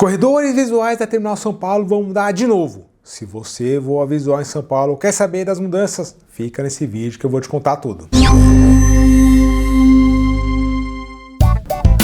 corredores visuais da Terminal São Paulo vão mudar de novo. Se você voa visual em São Paulo ou quer saber das mudanças, fica nesse vídeo que eu vou te contar tudo.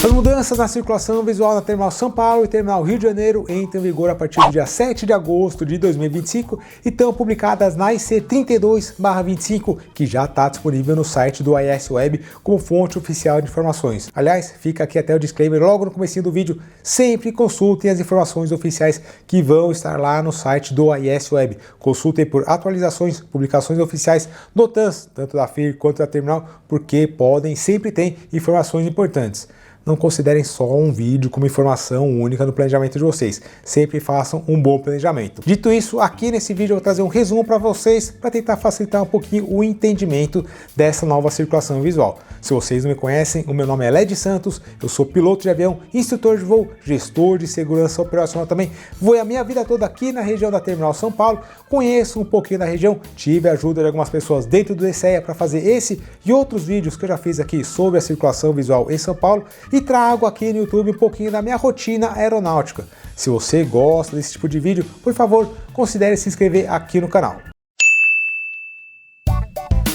As mudanças na circulação visual na Terminal São Paulo e Terminal Rio de Janeiro entram em vigor a partir do dia 7 de agosto de 2025 e estão publicadas na IC 32/25, que já está disponível no site do AIS Web como fonte oficial de informações. Aliás, fica aqui até o disclaimer logo no comecinho do vídeo, sempre consultem as informações oficiais que vão estar lá no site do AIS Web. Consultem por atualizações, publicações oficiais do TANS, tanto da FIR quanto da Terminal, porque sempre ter informações importantes. Não considerem só um vídeo como informação única no planejamento de vocês. Sempre façam um bom planejamento. Dito isso, aqui nesse vídeo eu vou trazer um resumo para vocês para tentar facilitar um pouquinho o entendimento dessa nova circulação visual. Se vocês não me conhecem, o meu nome é Led Santos, eu sou piloto de avião, instrutor de voo, gestor de segurança operacional também. Voei a minha vida toda aqui na região da Terminal São Paulo, conheço um pouquinho da região, tive a ajuda de algumas pessoas dentro do DCEA para fazer esse e outros vídeos que eu já fiz aqui sobre a circulação visual em São Paulo e trago aqui no YouTube um pouquinho da minha rotina aeronáutica. Se você gosta desse tipo de vídeo, por favor, considere se inscrever aqui no canal.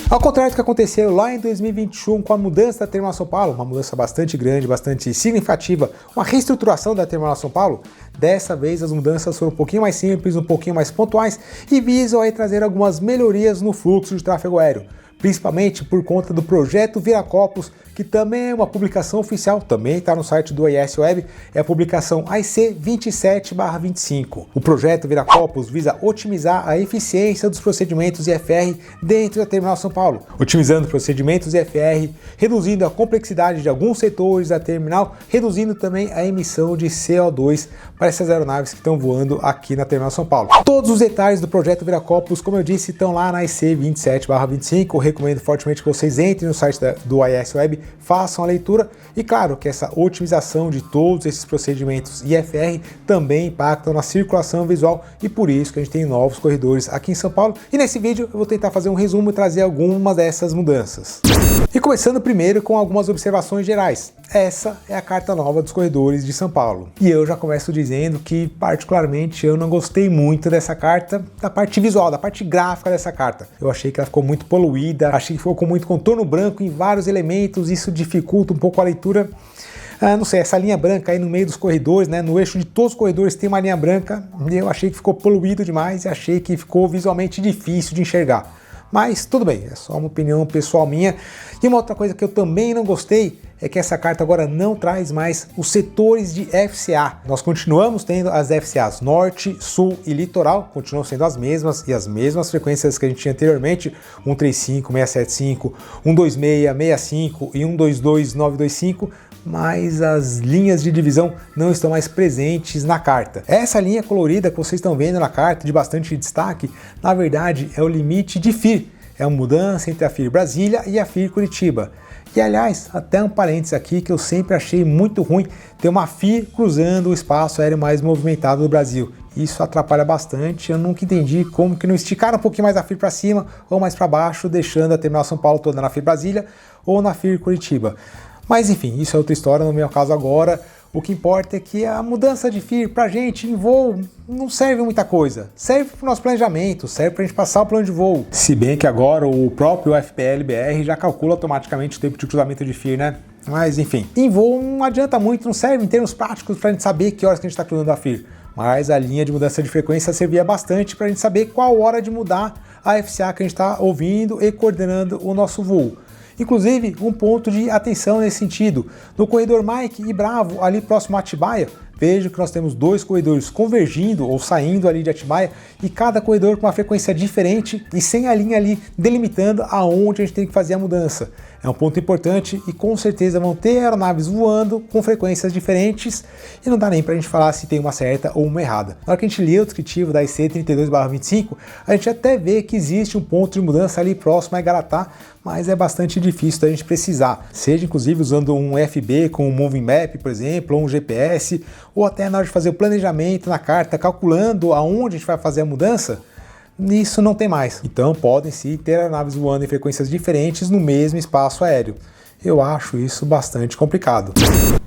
Ao contrário do que aconteceu lá em 2021 com a mudança da Terminal São Paulo, uma mudança bastante grande, bastante significativa, uma reestruturação da Terminal São Paulo, dessa vez as mudanças foram um pouquinho mais simples, um pouquinho mais pontuais e visam aí trazer algumas melhorias no fluxo de tráfego aéreo, principalmente por conta do projeto Viracopos, que também é uma publicação oficial, também está no site do AIS Web, é a publicação IC 27/25. O projeto Viracopos visa otimizar a eficiência dos procedimentos IFR dentro da Terminal São Paulo, otimizando procedimentos IFR, reduzindo a complexidade de alguns setores da terminal, reduzindo também a emissão de CO2 para essas aeronaves que estão voando aqui na Terminal São Paulo. Todos os detalhes do projeto Viracopos, como eu disse, estão lá na IC 27/25, eu recomendo fortemente que vocês entrem no site do AIS Web, façam a leitura e claro que essa otimização de todos esses procedimentos IFR também impactam na circulação visual e por isso que a gente tem novos corredores aqui em São Paulo e nesse vídeo eu vou tentar fazer um resumo e trazer algumas dessas mudanças. E começando primeiro com algumas observações gerais. Essa é a carta nova dos corredores de São Paulo. E eu já começo dizendo que particularmente eu não gostei muito dessa carta, da parte visual, da parte gráfica dessa carta. Eu achei que ela ficou muito poluída, achei que ficou com muito contorno branco em vários elementos, isso dificulta um pouco a leitura. Não sei, essa linha branca aí no meio dos corredores, né, no eixo de todos os corredores tem uma linha branca, eu achei que ficou poluído demais e achei que ficou visualmente difícil de enxergar. Mas tudo bem, é só uma opinião pessoal minha. E uma outra coisa que eu também não gostei é que essa carta agora não traz mais os setores de FCA. Nós continuamos tendo as FCAs Norte, Sul e Litoral, continuam sendo as mesmas e as mesmas frequências que a gente tinha anteriormente, 135, 675, 126, 65 e 122, 925, mas as linhas de divisão não estão mais presentes na carta. Essa linha colorida que vocês estão vendo na carta, de bastante destaque, na verdade é o limite de FIR, é uma mudança entre a FIR Brasília e a FIR Curitiba. E aliás, até um parênteses aqui que eu sempre achei muito ruim ter uma FIR cruzando o espaço aéreo mais movimentado do Brasil. Isso atrapalha bastante, eu nunca entendi como que não esticaram um pouquinho mais a FIR para cima ou mais para baixo, deixando a Terminal São Paulo toda na FIR Brasília ou na FIR Curitiba. Mas enfim, isso é outra história, no meu caso agora, o que importa é que a mudança de FIR pra gente em voo não serve muita coisa. Serve pro nosso planejamento, serve pra gente passar o plano de voo. Se bem que agora o próprio FPL-BR já calcula automaticamente o tempo de cruzamento de FIR, né? Mas enfim, em voo não adianta muito, não serve em termos práticos pra gente saber que horas que a gente tá cruzando a FIR. Mas a linha de mudança de frequência servia bastante pra gente saber qual hora de mudar a FCA que a gente tá ouvindo e coordenando o nosso voo. Inclusive, um ponto de atenção nesse sentido, no corredor Mike e Bravo, ali próximo a Atibaia, vejo que nós temos dois corredores convergindo ou saindo ali de Atibaia e cada corredor com uma frequência diferente e sem a linha ali delimitando aonde a gente tem que fazer a mudança. É um ponto importante e com certeza vão ter aeronaves voando com frequências diferentes e não dá nem pra gente falar se tem uma certa ou uma errada. Na hora que a gente lê o descritivo da IC 32/25, a gente até vê que existe um ponto de mudança ali próximo a Igaratá, mas é bastante difícil da gente precisar, seja inclusive usando um FB com um Moving Map, por exemplo, ou um GPS, ou até na hora de fazer o planejamento na carta, calculando aonde a gente vai fazer a mudança, isso não tem mais. Então podem sim ter aeronaves voando em frequências diferentes no mesmo espaço aéreo. Eu acho isso bastante complicado.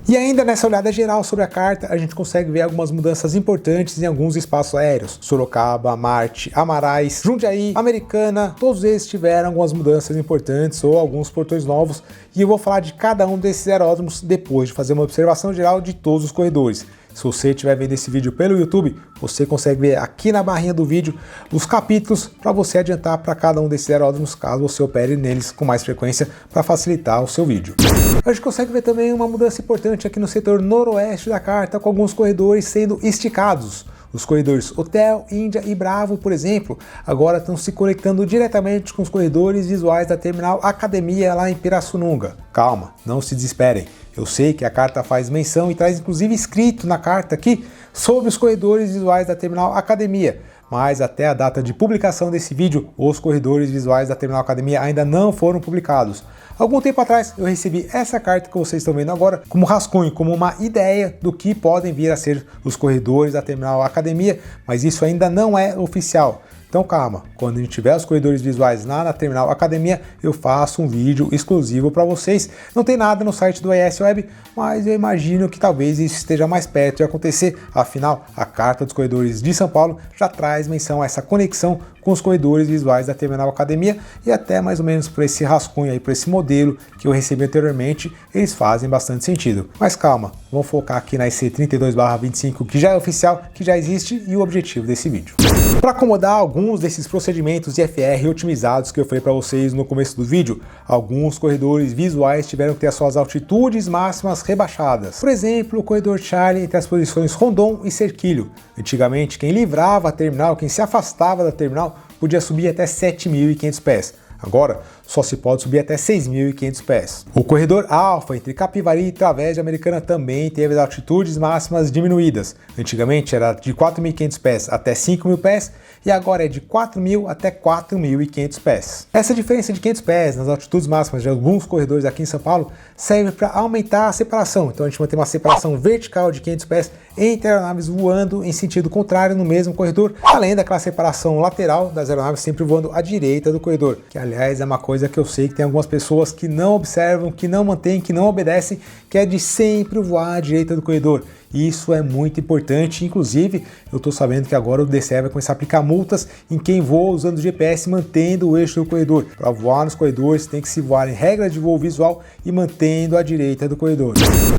E ainda nessa olhada geral sobre a carta, a gente consegue ver algumas mudanças importantes em alguns espaços aéreos. Sorocaba, Marte, Amarais, Jundiaí, Americana, todos eles tiveram algumas mudanças importantes ou alguns portões novos, e eu vou falar de cada um desses aeródromos depois de fazer uma observação geral de todos os corredores. Se você estiver vendo esse vídeo pelo YouTube, você consegue ver aqui na barrinha do vídeo os capítulos para você adiantar para cada um desses aeródromos, caso você opere neles com mais frequência para facilitar o seu vídeo. A gente consegue ver também uma mudança importante aqui no setor noroeste da carta, com alguns corredores sendo esticados. Os corredores Hotel, Índia e Bravo, por exemplo, agora estão se conectando diretamente com os corredores visuais da Terminal Academia lá em Pirassununga. Calma, não se desesperem. Eu sei que a carta faz menção e traz inclusive escrito na carta aqui sobre os corredores visuais da Terminal Academia, mas até a data de publicação desse vídeo, os corredores visuais da Terminal Academia ainda não foram publicados. Algum tempo atrás eu recebi essa carta que vocês estão vendo agora como rascunho, como uma ideia do que podem vir a ser os corredores da Terminal Academia, mas isso ainda não é oficial. Então calma, quando a gente tiver os corredores visuais lá na Terminal Academia, eu faço um vídeo exclusivo para vocês. Não tem nada no site do AES Web, mas eu imagino que talvez isso esteja mais perto de acontecer. Afinal, a Carta dos Corredores de São Paulo já traz menção a essa conexão com os corredores visuais da Terminal Academia, e até mais ou menos por esse rascunho aí, por esse modelo que eu recebi anteriormente, eles fazem bastante sentido. Mas calma, vamos focar aqui na EC32/25, que já é oficial, que já existe, e o objetivo desse vídeo. Para acomodar alguns desses procedimentos de IFR otimizados que eu falei para vocês no começo do vídeo, alguns corredores visuais tiveram que ter as suas altitudes máximas rebaixadas. Por exemplo, o corredor Charlie entre as posições Rondon e Cerquilho. Antigamente, quem livrava a terminal, quem se afastava da terminal, podia subir até 7.500 pés. Agora, só se pode subir até 6.500 pés. O corredor Alfa entre Capivari e Través de Americana também teve as altitudes máximas diminuídas. Antigamente era de 4.500 pés até 5.000 pés e agora é de 4.000 até 4.500 pés. Essa diferença de 500 pés nas altitudes máximas de alguns corredores aqui em São Paulo serve para aumentar a separação. Então a gente mantém uma separação vertical de 500 pés entre aeronaves voando em sentido contrário no mesmo corredor, além daquela separação lateral das aeronaves sempre voando à direita do corredor, que aliás é uma coisa que eu sei que tem algumas pessoas que não observam, que não mantêm, que não obedecem, que é de sempre voar à direita do corredor. Isso é muito importante, inclusive eu estou sabendo que agora o DCE vai começar a aplicar multas em quem voa usando o GPS mantendo o eixo do corredor. Para voar nos corredores tem que se voar em regra de voo visual e mantendo a direita do corredor.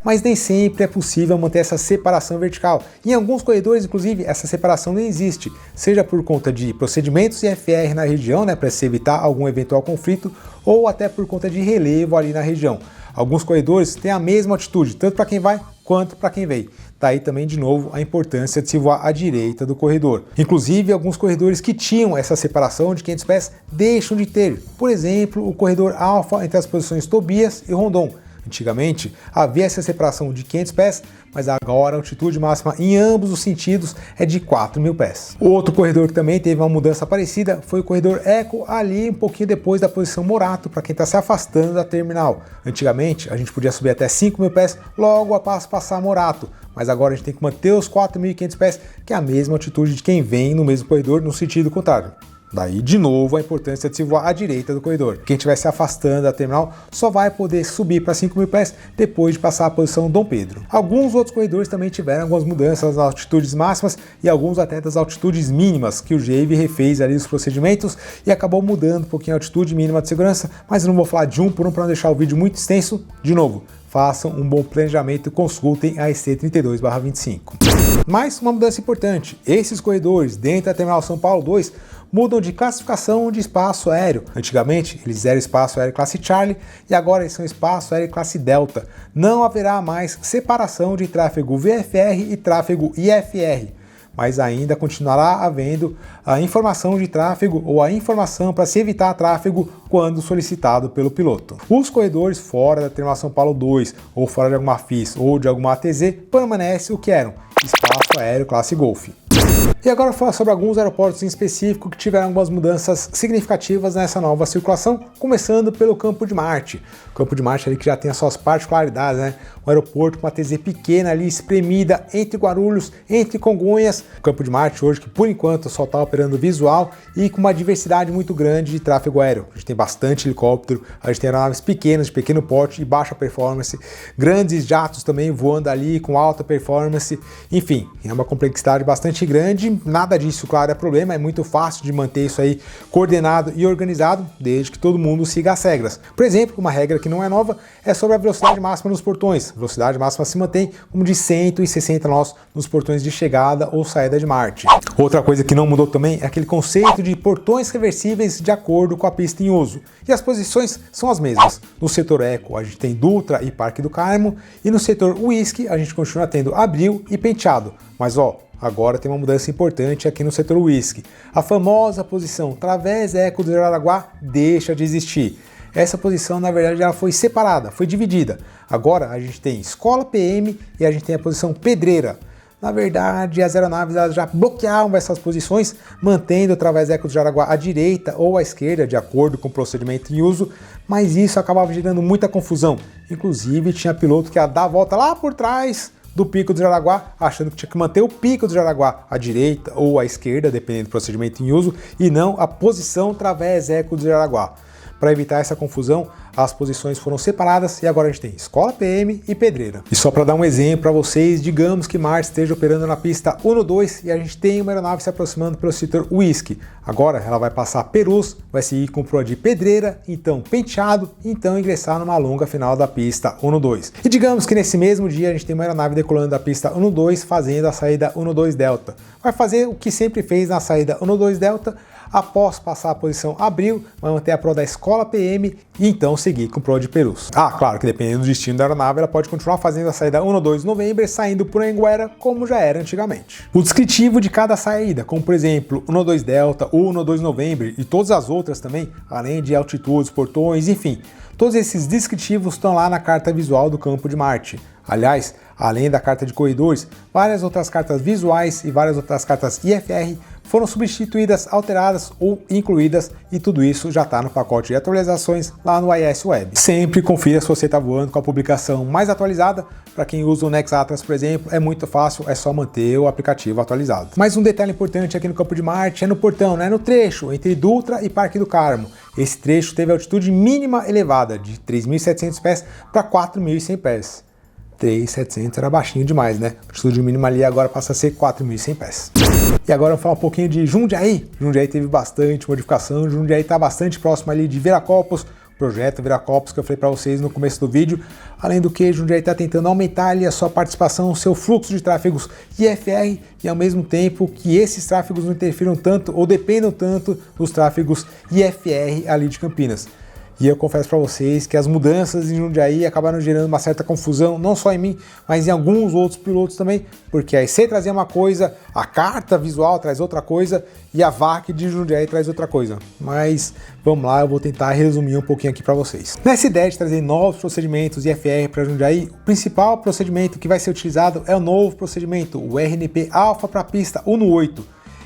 Mas nem sempre é possível manter essa separação vertical. Em alguns corredores, inclusive, essa separação nem existe, seja por conta de procedimentos IFR na região, para se evitar algum eventual conflito, ou até por conta de relevo ali na região. Alguns corredores têm a mesma altitude, tanto para quem vai quanto para quem vem. Daí também, de novo, a importância de se voar à direita do corredor. Inclusive, alguns corredores que tinham essa separação de 500 pés deixam de ter. Por exemplo, o corredor Alfa entre as posições Tobias e Rondon. Antigamente, havia essa separação de 500 pés, mas agora a altitude máxima em ambos os sentidos é de 4.000 pés. Outro corredor que também teve uma mudança parecida foi o corredor Eco, ali um pouquinho depois da posição Morato, para quem está se afastando da terminal. Antigamente, a gente podia subir até 5.000 pés logo após passar Morato, mas agora a gente tem que manter os 4.500 pés, que é a mesma altitude de quem vem no mesmo corredor no sentido contrário. Daí, de novo, a importância de se voar à direita do corredor. Quem estiver se afastando da terminal só vai poder subir para 5.000 pés depois de passar a posição Dom Pedro. Alguns outros corredores também tiveram algumas mudanças nas altitudes máximas e alguns até das altitudes mínimas, que o GAVE refez ali os procedimentos e acabou mudando um pouquinho a altitude mínima de segurança, mas eu não vou falar de um por um para não deixar o vídeo muito extenso. De novo, façam um bom planejamento e consultem a EC32/25. Mais uma mudança importante, esses corredores dentro da Terminal São Paulo 2 mudam de classificação de espaço aéreo. Antigamente eles eram espaço aéreo classe Charlie e agora eles são espaço aéreo classe Delta. Não haverá mais separação de tráfego VFR e tráfego IFR, mas ainda continuará havendo a informação de tráfego ou a informação para se evitar tráfego quando solicitado pelo piloto. Os corredores fora da Terminal São Paulo 2 ou fora de alguma FIS ou de alguma ATZ permanecem o que eram espaço aéreo classe Golf. E agora eu vou falar sobre alguns aeroportos em específico que tiveram algumas mudanças significativas nessa nova circulação, começando pelo Campo de Marte. O Campo de Marte ali que já tem as suas particularidades, né? Um aeroporto com uma TZ pequena ali, espremida entre Guarulhos, entre Congonhas. O Campo de Marte hoje que por enquanto só está operando visual e com uma diversidade muito grande de tráfego aéreo. A gente tem bastante helicóptero, a gente tem aeronaves pequenas, de pequeno porte e baixa performance, grandes jatos também voando ali com alta performance, enfim, é uma complexidade bastante grande. Nada disso, claro, é problema, é muito fácil de manter isso aí coordenado e organizado, desde que todo mundo siga as regras. Por exemplo, uma regra que não é nova é sobre a velocidade máxima nos portões. A velocidade máxima se mantém como de 160 nós nos portões de chegada ou saída de Marte. Outra coisa que não mudou também é aquele conceito de portões reversíveis de acordo com a pista em uso. E as posições são as mesmas. No setor Eco, a gente tem Dutra e Parque do Carmo, e no setor Whisky, a gente continua tendo Abril e Penteado. Mas ó, agora tem uma mudança importante aqui no setor Whisky. A famosa posição Través Eco do Jaraguá deixa de existir. Essa posição, na verdade, ela foi separada, foi dividida. Agora a gente tem Escola PM e a gente tem a posição Pedreira. Na verdade, as aeronaves elas já bloqueavam essas posições, mantendo o Través Eco do Jaraguá à direita ou à esquerda, de acordo com o procedimento em uso, mas isso acabava gerando muita confusão. Inclusive, tinha piloto que ia dar a volta lá por trás do Pico do Jaraguá, achando que tinha que manter o Pico do Jaraguá à direita ou à esquerda, dependendo do procedimento em uso, e não a posição Través Eco do Jaraguá. Para evitar essa confusão, as posições foram separadas e agora a gente tem Escola PM e Pedreira. E só para dar um exemplo para vocês, digamos que Marte esteja operando na pista 1-2 e a gente tem uma aeronave se aproximando pelo setor Whisky. Agora ela vai passar Perus, vai seguir com o Pro de Pedreira, então Penteado, então ingressar numa longa final da pista 1-2. E digamos que nesse mesmo dia a gente tem uma aeronave decolando da pista 1-2 fazendo a saída 1-2 Delta. Vai fazer o que sempre fez na saída 1-2 Delta. Após passar a posição Abril, vai manter a Pro da Escola PM e então seguir com o Pro de Perus. Ah, claro que dependendo do destino da aeronave, ela pode continuar fazendo a saída 1-2 Novembro, saindo por Anguera, como já era antigamente. O descritivo de cada saída, como por exemplo 1-2 Delta ou 1-2 Novembro e todas as outras também, além de altitudes, portões, enfim, todos esses descritivos estão lá na carta visual do Campo de Marte. Aliás, além da carta de corredores, várias outras cartas visuais e várias outras cartas IFR foram substituídas, alteradas ou incluídas, e tudo isso já está no pacote de atualizações lá no IS Web. Sempre confira se você está voando com a publicação mais atualizada. Para quem usa o Nexatlas, por exemplo, é muito fácil, é só manter o aplicativo atualizado. Mas um detalhe importante aqui no Campo de Marte é no portão, né? No trecho entre Dutra e Parque do Carmo. Esse trecho teve altitude mínima elevada, de 3.700 pés para 4.100 pés. 3.700 era baixinho demais, né? A altitude mínima ali agora passa a ser 4.100 pés. E agora vamos falar um pouquinho de Jundiaí. Jundiaí teve bastante modificação, Jundiaí está bastante próximo ali de Viracopos, projeto Viracopos que eu falei para vocês no começo do vídeo. Além do que, Jundiaí está tentando aumentar ali a sua participação, o seu fluxo de tráfegos IFR e ao mesmo tempo que esses tráfegos não interfiram tanto ou dependam tanto dos tráfegos IFR ali de Campinas. E eu confesso para vocês que as mudanças em Jundiaí acabaram gerando uma certa confusão, não só em mim, mas em alguns outros pilotos também, porque a EC trazia uma coisa, a carta visual traz outra coisa e a VAC de Jundiaí traz outra coisa. Mas vamos lá, eu vou tentar resumir um pouquinho aqui para vocês. Nessa ideia de trazer novos procedimentos IFR para Jundiaí, o principal procedimento que vai ser utilizado é o novo procedimento, o RNP Alpha para a pista 1-8.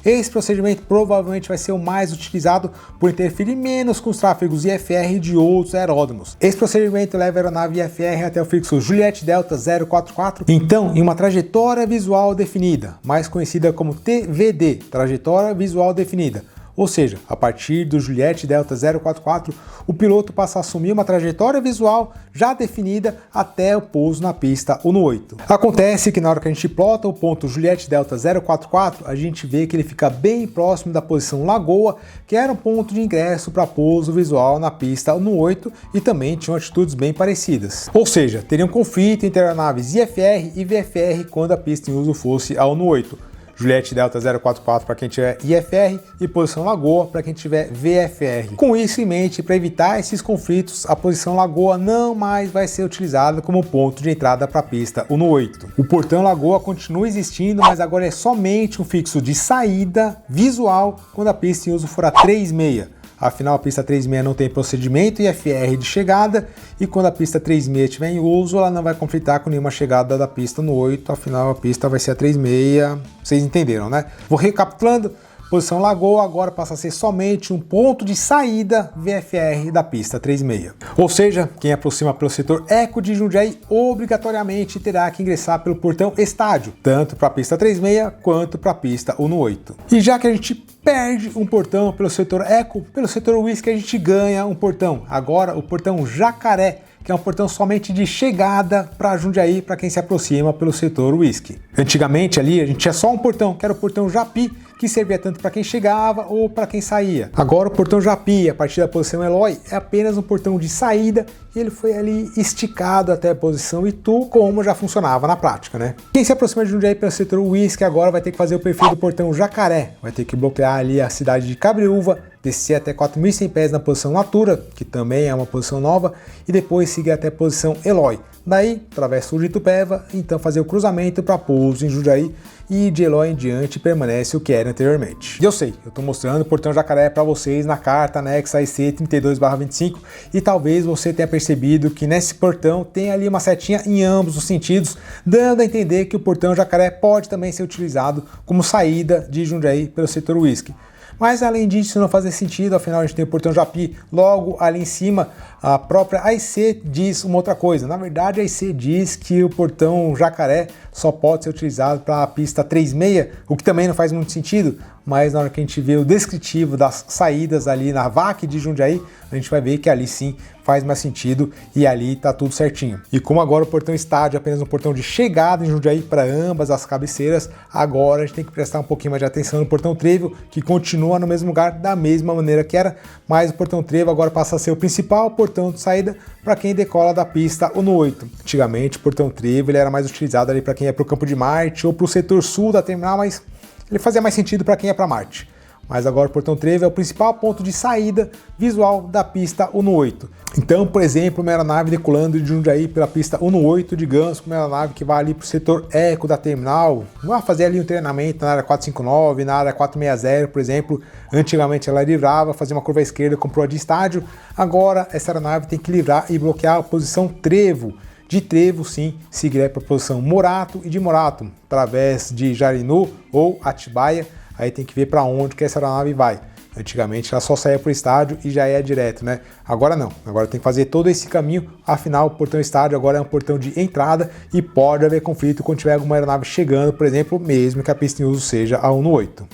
Esse procedimento provavelmente vai ser o mais utilizado por interferir menos com os tráfegos IFR de outros aeródromos. Esse procedimento leva a aeronave IFR até o fixo Juliette Delta 044, então em uma trajetória visual definida, mais conhecida como TVD, trajetória visual definida. Ou seja, a partir do Juliette Delta 044, o piloto passa a assumir uma trajetória visual já definida até o pouso na pista 1-8. Acontece que na hora que a gente plota o ponto Juliette Delta 044, a gente vê que ele fica bem próximo da posição Lagoa, que era um ponto de ingresso para pouso visual na pista 1-8 e também tinham atitudes bem parecidas. Ou seja, teria um conflito entre aeronaves IFR e VFR quando a pista em uso fosse a 1-8. Juliette Delta 044 para quem tiver IFR e posição Lagoa para quem tiver VFR. Com isso em mente, para evitar esses conflitos, a posição Lagoa não mais vai ser utilizada como ponto de entrada para a pista 1-8. O portão Lagoa continua existindo, mas agora é somente um fixo de saída visual quando a pista em uso for a 3.6. Afinal, a pista 36 não tem procedimento IFR de chegada, e quando a pista 36 estiver em uso, ela não vai conflitar com nenhuma chegada da pista no 8, afinal a pista vai ser a 36, vocês entenderam, né? Vou recapitulando. Posição Lagoa agora passa a ser somente um ponto de saída VFR da pista 36. Ou seja, quem aproxima pelo setor Eco de Jundiaí obrigatoriamente terá que ingressar pelo portão Estádio, tanto para a pista 36 quanto para a pista 1/8. E já que a gente perde um portão pelo setor Eco, pelo setor Whisky a gente ganha um portão. Agora o portão Jacaré, que é um portão somente de chegada para Jundiaí, para quem se aproxima pelo setor Whisky. Antigamente ali a gente tinha só um portão, que era o portão Japi, que servia tanto para quem chegava ou para quem saía. Agora o portão Japi, a partir da posição Eloy, é apenas um portão de saída e ele foi ali esticado até a posição Itu, como já funcionava na prática, né? Quem se aproxima de Jundiaí pelo setor Whisky agora vai ter que fazer o perfil do portão Jacaré, vai ter que bloquear ali a cidade de Cabreúva, descer até 4.100 pés na posição Natura, que também é uma posição nova, e depois seguir até a posição Eloy. Daí, atravessa o de Itupeva, então fazer o cruzamento para pouso em Jundiaí, e de Eloy em diante permanece o que era anteriormente. E eu sei, eu estou mostrando o portão Jacaré para vocês na carta anexa IC 32/25, e talvez você tenha percebido que nesse portão tem ali uma setinha em ambos os sentidos, dando a entender que o portão Jacaré pode também ser utilizado como saída de Jundiaí pelo setor Whisky. Mas além disso não faz sentido, afinal a gente tem o portão Japi logo ali em cima. A própria AIC diz uma outra coisa. Na verdade a AIC diz que o portão Jacaré só pode ser utilizado para a pista 36, o que também não faz muito sentido, mas na hora que a gente vê o descritivo das saídas ali na VAC de Jundiaí, a gente vai ver que ali sim faz mais sentido e ali tá tudo certinho. E como agora o portão Estádio é apenas um portão de chegada em Jundiaí para ambas as cabeceiras, agora a gente tem que prestar um pouquinho mais de atenção no portão Trevo, que continua no mesmo lugar da mesma maneira que era, mas o portão Trevo agora passa a ser o principal portão de saída para quem decola da pista 1/8. Antigamente o portão Trevo ele era mais utilizado ali para quem ia para o Campo de Marte ou para o setor sul da terminal, mas ele fazia mais sentido para quem ia para Marte. Mas agora o portão Trevo é o principal ponto de saída visual da pista 1/8. Então, por exemplo, uma aeronave decolando de Jundiaí pela pista 1/8, digamos, uma aeronave que vai ali para o setor Eco da terminal, vai fazer ali um treinamento na área 459, na área 460, por exemplo. Antigamente ela livrava, fazia uma curva à esquerda com proa de estádio. Agora essa aeronave tem que livrar e bloquear a posição Trevo. De Trevo, sim, seguirá para a posição Morato, e de Morato, através de Jarinu ou Atibaia, aí tem que ver para onde que essa aeronave vai. Antigamente ela só saía para o estádio e já ia direto, né? Agora não, agora tem que fazer todo esse caminho, afinal o portão estádio agora é um portão de entrada e pode haver conflito quando tiver alguma aeronave chegando, por exemplo, mesmo que a pista em uso seja a 1/8.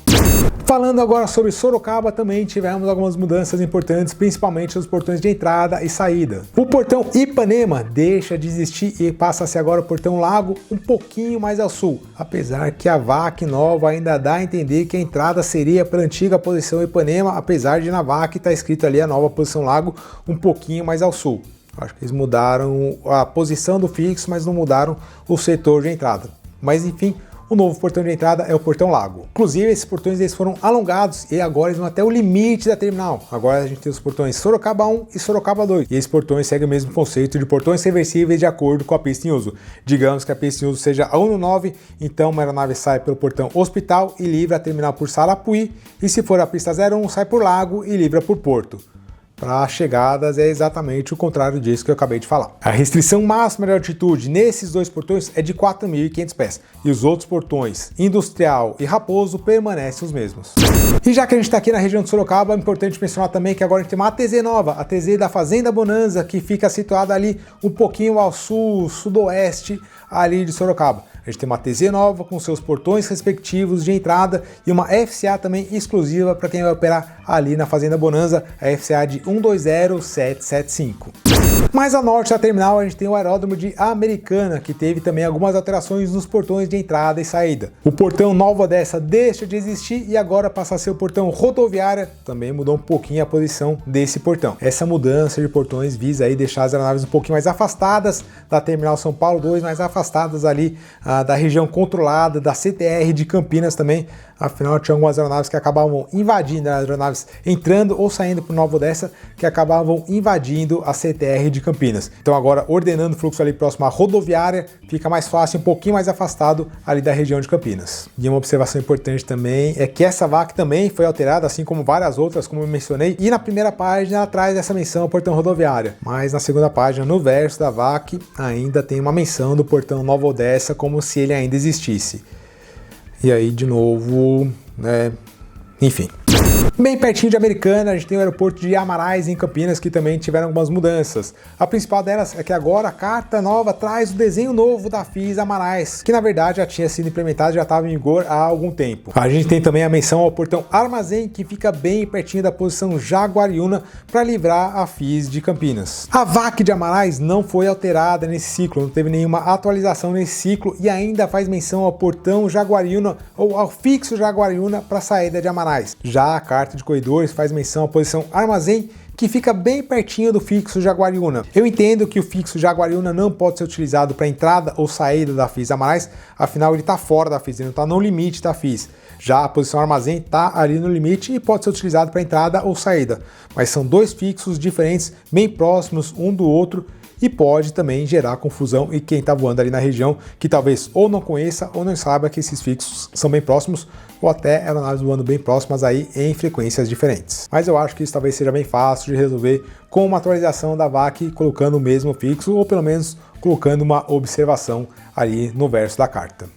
Falando agora sobre Sorocaba, também tivemos algumas mudanças importantes, principalmente nos portões de entrada e saída. O portão Ipanema deixa de existir e passa a ser agora o portão Lago, um pouquinho mais ao sul, apesar que a VAC nova ainda dá a entender que a entrada seria para a antiga posição Ipanema, apesar de na VAC estar escrito ali a nova posição Lago, um pouquinho mais ao sul. Acho que eles mudaram a posição do fixo, mas não mudaram o setor de entrada. Mas enfim, o novo portão de entrada é o portão Lago. Inclusive, esses portões eles foram alongados e agora eles vão até o limite da terminal. Agora a gente tem os portões Sorocaba 1 e Sorocaba 2. E esses portões seguem o mesmo conceito de portões reversíveis de acordo com a pista em uso. Digamos que a pista em uso seja a 1/9, então uma aeronave sai pelo portão Hospital e livra a terminal por Sarapuí. E se for a pista 01, sai por Lago e livra por Porto. Para chegadas é exatamente o contrário disso que eu acabei de falar. A restrição máxima de altitude nesses dois portões é de 4.500 pés e os outros portões, Industrial e Raposo, permanecem os mesmos. E já que a gente está aqui na região de Sorocaba, é importante mencionar também que agora a gente tem uma ATZ nova, a ATZ da Fazenda Bonanza, que fica situada ali um pouquinho ao sul, sudoeste ali de Sorocaba. A gente tem uma ATZ nova com seus portões respectivos de entrada e uma FCA também exclusiva para quem vai operar ali na Fazenda Bonanza, a FCA de 120775. Mais a norte da terminal a gente tem o aeródromo de Americana, que teve também algumas alterações nos portões de entrada e saída. O portão Nova Odessa deixa de existir e agora passa a ser o portão rodoviária, também mudou um pouquinho a posição desse portão. Essa mudança de portões visa aí deixar as aeronaves um pouquinho mais afastadas da terminal São Paulo 2, mais afastadas ali da região controlada, da CTR de Campinas também. Afinal, tinha algumas aeronaves que acabavam invadindo, as aeronaves entrando ou saindo para Nova Odessa, que acabavam invadindo a CTR de Campinas. Então agora, ordenando o fluxo ali próximo à rodoviária, fica mais fácil, um pouquinho mais afastado ali da região de Campinas. E uma observação importante também é que essa VAC também foi alterada, assim como várias outras, como eu mencionei, e na primeira página ela traz essa menção ao portão rodoviária. Mas na segunda página, no verso da VAC, ainda tem uma menção do portão Nova Odessa, como se ele ainda existisse. E aí, de novo, né? Enfim. Bem pertinho de Americana, a gente tem o aeroporto de Amarais, em Campinas, que também tiveram algumas mudanças. A principal delas é que agora a carta nova traz o desenho novo da FIS Amarais, que na verdade já tinha sido implementado e já estava em vigor há algum tempo. A gente tem também a menção ao portão Armazém, que fica bem pertinho da posição Jaguariúna, para livrar a FIS de Campinas. A VAC de Amarais não foi alterada nesse ciclo, não teve nenhuma atualização nesse ciclo e ainda faz menção ao portão Jaguariúna ou ao fixo Jaguariúna para a saída de Amarais. Já a carta de corredores faz menção à posição Armazém, que fica bem pertinho do fixo Jaguariúna. Eu entendo que o fixo Jaguariúna não pode ser utilizado para entrada ou saída da FIS Amarais, afinal ele está fora da FIS, ele não está no limite da FIS. Já a posição Armazém está ali no limite e pode ser utilizado para entrada ou saída, mas são dois fixos diferentes, bem próximos um do outro, e pode também gerar confusão e quem está voando ali na região que talvez ou não conheça ou não saiba que esses fixos são bem próximos ou até aeronaves voando bem próximas aí em frequências diferentes. Mas eu acho que isso talvez seja bem fácil de resolver com uma atualização da VAC colocando o mesmo fixo ou pelo menos colocando uma observação ali no verso da carta.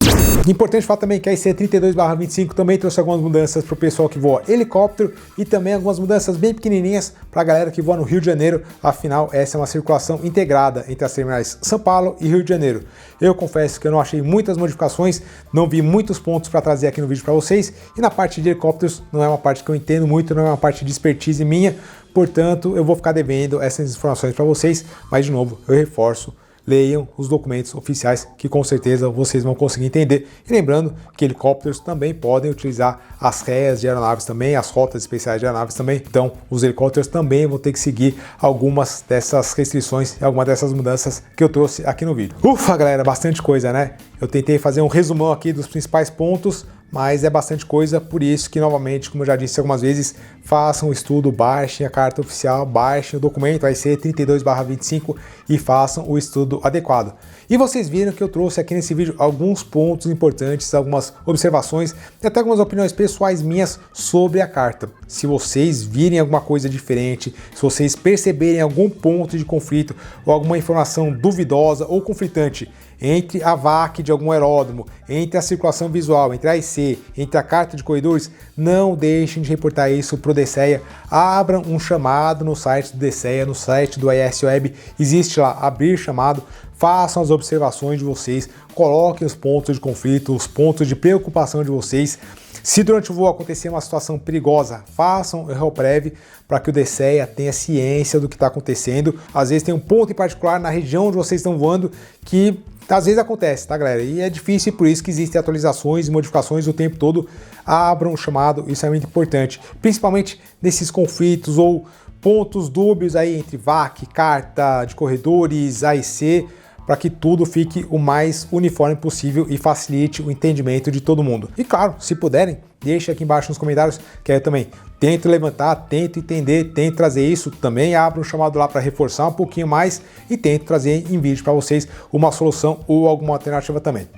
Importante falar também que a IC 32/25 também trouxe algumas mudanças para o pessoal que voa helicóptero e também algumas mudanças bem pequenininhas para a galera que voa no Rio de Janeiro, afinal essa é uma circulação integrada entre as terminais São Paulo e Rio de Janeiro. Eu confesso que eu não achei muitas modificações, não vi muitos pontos para trazer aqui no vídeo para vocês e na parte de helicópteros não é uma parte que eu entendo muito, não é uma parte de expertise minha, portanto eu vou ficar devendo essas informações para vocês, mas de novo eu reforço, leiam os documentos oficiais que com certeza vocês vão conseguir entender. E lembrando que helicópteros também podem utilizar as réas de aeronaves também, as rotas especiais de aeronaves também. Então os helicópteros também vão ter que seguir algumas dessas restrições e algumas dessas mudanças que eu trouxe aqui no vídeo. Ufa, galera, bastante coisa, né? Eu tentei fazer um resumão aqui dos principais pontos, mas é bastante coisa, por isso que novamente, como eu já disse algumas vezes, façam o estudo, baixem a carta oficial, baixem o documento, vai ser 32/25 e façam o estudo adequado. E vocês viram que eu trouxe aqui nesse vídeo alguns pontos importantes, algumas observações e até algumas opiniões pessoais minhas sobre a carta. Se vocês virem alguma coisa diferente, se vocês perceberem algum ponto de conflito ou alguma informação duvidosa ou conflitante entre a VAC de algum aeródromo, entre a circulação visual, entre a IC, entre a carta de corredores, não deixem de reportar isso para o DCEA. Abram um chamado no site do DCEA, no site do AES-Web, existe lá, abrir chamado, façam as observações de vocês, coloquem os pontos de conflito, os pontos de preocupação de vocês. Se durante o voo acontecer uma situação perigosa, façam o REOPREV para que o DCEA tenha ciência do que está acontecendo. Às vezes tem um ponto em particular na região onde vocês estão voando que às vezes acontece, tá, galera? E é difícil e por isso que existem atualizações e modificações o tempo todo. Abram o chamado, isso é muito importante, principalmente nesses conflitos ou pontos dúbios aí entre VAC, carta de corredores, AIC, para que tudo fique o mais uniforme possível e facilite o entendimento de todo mundo. E claro, se puderem, deixe aqui embaixo nos comentários, que eu também tento levantar, tento entender, tento trazer isso, também abro um chamado lá para reforçar um pouquinho mais e tento trazer em vídeo para vocês uma solução ou alguma alternativa também.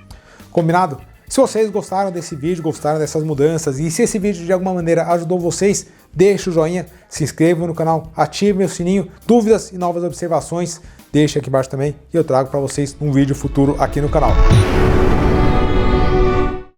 Combinado? Se vocês gostaram desse vídeo, gostaram dessas mudanças e se esse vídeo de alguma maneira ajudou vocês, deixe o joinha, se inscrevam no canal, ativem o sininho, dúvidas e novas observações, deixe aqui embaixo também e eu trago para vocês um vídeo futuro aqui no canal.